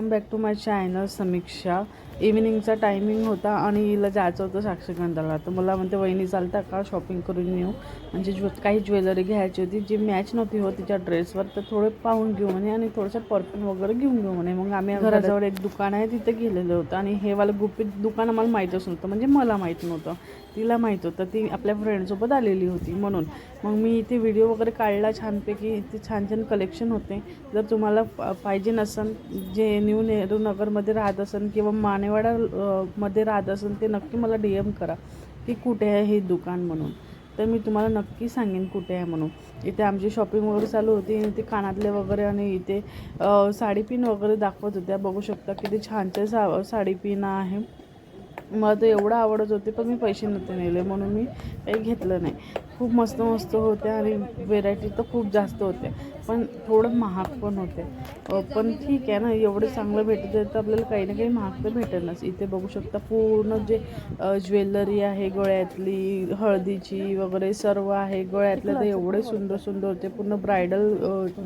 Welcome back to my channel Samiksha. इव्हिनिंगचा timing होता आणि हिला जायचं होतं साक्षगंधाला, तर मला म्हणते वहिनी चालता का शॉपिंग करून येऊ, म्हणजे काही ज्वेलरी घ्यायची होती जी मॅच नव्हती होत तिच्या ड्रेसवर, तर थोडे पाहून घेऊ म्हणे आणि थोडंसं परफ्यूम वगैरे घेऊन घेऊ म्हणे। मग आम्ही घराजवळ एक दुकान आहे तिथे गेलेलो होतं आणि हे वालं गुपित दुकान आम्हाला माहीतच नव्हतं, म्हणजे मला माहीत नव्हतं, तिला माहीत होतं, ती आपल्या फ्रेंडसोबत आलेली होती म्हणून। मग मी इथे व्हिडिओ वगैरे काढला छानपैकी, इथे छान छान कलेक्शन होते। जर तुम्हाला पाहिजे नसेल, जे न्यू नेहरू नगरमध्ये राहत असेल किंवा मानेवाडा मध्ये राहत असेल, ते नक्की मला DM करा की कुठे आहे हे दुकान म्हणून, तर मी तुम्हाला नक्की सांगेन कुठे आहे म्हणून। इथे आमची शॉपिंग वगैरे चालू होती, इथे कानातले वगैरे आणि इथे साडी पिन वगैरे दाखवत होत्या। बघू शकता किती छान छान साडी पिन आहे। मला तर एवढं आवडत होते, पण मी पैसे नव्हते नेले म्हणून मी काही घेतलं नाही। खूप मस्त मस्त होत्या आणि व्हेरायटी तर खूप जास्त होते, पण थोडं महाग पण होते। पण ठीक आहे ना, एवढं चांगलं भेटत आहे तर आपल्याला काही ना काही महाग तर भेटेलच। इथे बघू शकता पूर्ण जे ज्वेलरी आहे गळ्यातली, हळदीची वगैरे सर्व आहे गळ्यातले, तर एवढे सुंदर सुंदर होते। पूर्ण ब्रायडल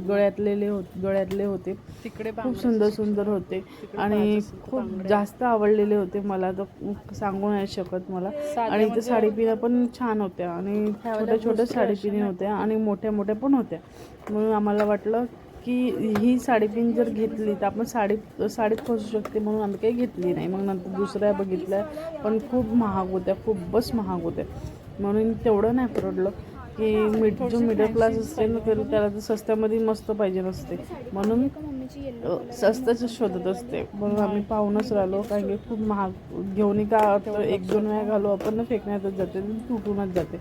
गळ्यातले होते, तिकडे खूप सुंदर सुंदर होते आणि खूप जास्त आवडलेले होते मला, तर सांगू नाही शकत मला। आणि इथे साडीपिना पण छान होत्या आणि छोट्या छोट्या साडीपिनी होत्या आणि मोठ्या मोठ्या पण होत्या, म्हणून आम्हाला वाटलं की ही साडीपिन जर घेतली तर आपण साडीत फसू शकते, म्हणून आम्ही काही घेतली नाही। मग नंतर दुसऱ्या बघितल्या, पण खूप महाग होत्या, खूपच महाग होत्या, म्हणून तेवढं नाही परवडलं की जो मिडल क्लास असते ना, तर त्याला तर स्वस्तामध्ये मस्त पाहिजे नसते, म्हणून स्वस्ताच शोधत असते। म्हणून आम्ही पाहूनच राहिलो, कारण की खूप महाग घेऊन का तर 1-2 वेळा घालू आपण ना, फेकण्यातच जाते, तुटूनच जाते।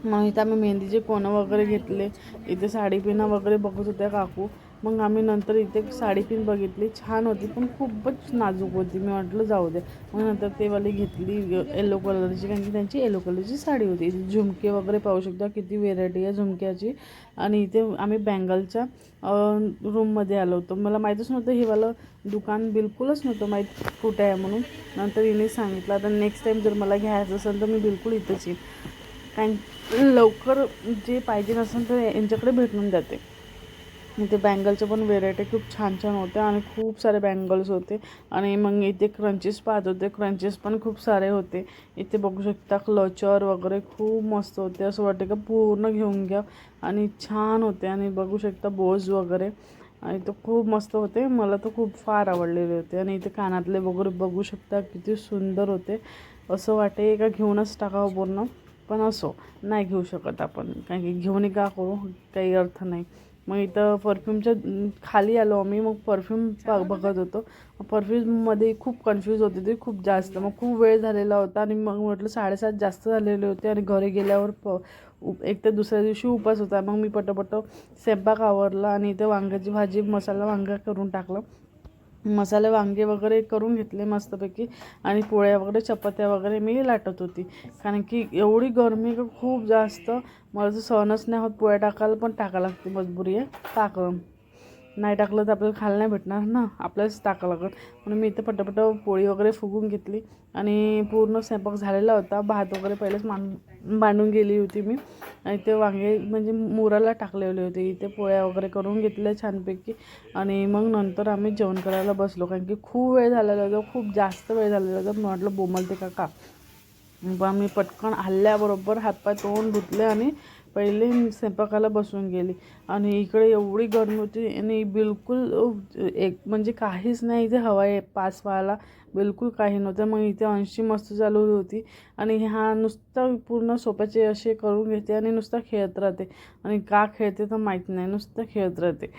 मग इथं आम्ही मेहंदीचे कोणं वगैरे घेतले, इथे साडीपिना वगैरे बघत होत्या काकू। मग आम्ही नंतर इथे साडीपिन बघितली, छान होती पण खूपच नाजूक होती, मी म्हटलं जाऊ दे। मग नंतर ते वाली घेतली येलो कलरची, कारण की त्यांची येलो कलरची साडी होती। झुमके वगैरे पाहू शकता, किती व्हेरायटी आहे झुमक्याची। आणि इथे आम्ही बँगलच्या रूममध्ये आलो होतो, मला माहीतच नव्हतं हे वालं दुकान, बिलकुलच नव्हतं माहीत कुठे आहे म्हणून। नंतर हिने सांगितलं, तर नेक्स्ट टाईम जर मला घ्यायचं असेल तर मी बिलकुल इथंच येईन, कारण लवकर जे पाहिजे नसेल तर यांच्याकडे भेटून जाते। इथे बँगलच्या पण व्हेरायटी खूप छान छान होत्या आणि खूप सारे बँगल्स होते। आणि मग इथे क्रंचेस पाहत होते, क्रंचेस पण खूप सारे होते। इथे बघू शकता क्लचर वगैरे खूप मस्त होते, असं वाटतं का पूर्ण घेऊन घ्या, आणि छान होते। आणि बघू शकता बोज वगैरे, आणि तो खूप मस्त होते, मला तर खूप फार आवडलेले होते। आणि इथे कानातले वगैरे बघू शकता किती सुंदर होते, असं वाटे का घेऊनच टाकावं पूर्ण, पण असो नाही घेऊ शकत आपण, कारण की घेऊन का करू, काही अर्थ नाही। मग इथं परफ्यूमच्या खाली आलो आम्ही, मग परफ्यूम बघत होतो। परफ्यूममध्ये खूप कन्फ्यूज होते ते खूप जास्त, मग खूप वेळ झालेला होता आणि मग म्हटलं 7:30 जास्त झालेले होते आणि घरी गेल्यावर एक तर दुसऱ्या दिवशी उपास होता। मग मी पटापट स्वयंपाक आवरला आणि इथे वांग्याची भाजी मसाला वांगा करून टाकलं, मसाले वांगे वगैरे करून घेतले मस्तपैकी, आणि पोळ्या वगैरे चपात्या वगैरे मी लाटत होती, कारण की एवढी गरमी का खूप जास्त, मला तर सहनच नाही होत। पोळ्या टाकायला पण टाकायला लागते, मजबुरी आहे, नाही टाकलं तर आपल्याला खायला नाही भेटणार ना, आपल्यालाच टाकावं लागत। म्हणून मी इथे पटापट पोळी वगैरे फुगून घेतली आणि पूर्ण स्वयंपाक झालेला होता। भात वगैरे पहिलेच मांडून गेली होती मी, आणि ते वांगे म्हणजे मुराला टाकलेले होते। इथे पोळ्या वगैरे करून घेतल्या छानपैकी, आणि मग नंतर आम्ही जेवण करायला बसलो, कारण की खूप वेळ झालेला होता, खूप जास्त वेळ झालेला होता। म्हटलं बोंबलते का, पण मी पटकन हल्ल्याबरोबर हातपाय तोंड धुतले आणि पहिले स्वयंपाकाला बसून गेली। आणि इकडे एवढी गरमी होती आणि बिलकुल एक म्हणजे काहीच नाही, इथे हवा पास व्हायला बिलकुल काही नव्हतं। मग इथे 80 मस्त चालू होती, आणि हा नुसता पूर्ण सोप्याचे असे करून घेते आणि नुसता खेळत राहते, आणि का खेळते तर माहीत नाही, नुसतं खेळत राहते।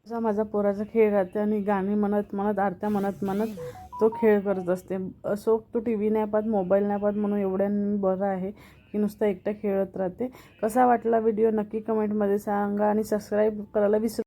असा माझा पोराचा खेळ राहते, आणि गाणी म्हणत म्हणत आरत्या म्हणत म्हणत तो खेळ करत असते। असो तो TV नाही पाहत, मोबाईल नाही पाहत, म्हणून एवढ्यानं बरं आहे की नुसतं एकटं खेळत राहते। कसा वाटला व्हिडिओ नक्की कमेंटमध्ये सांगा, आणि सबस्क्राईब करायला विसरू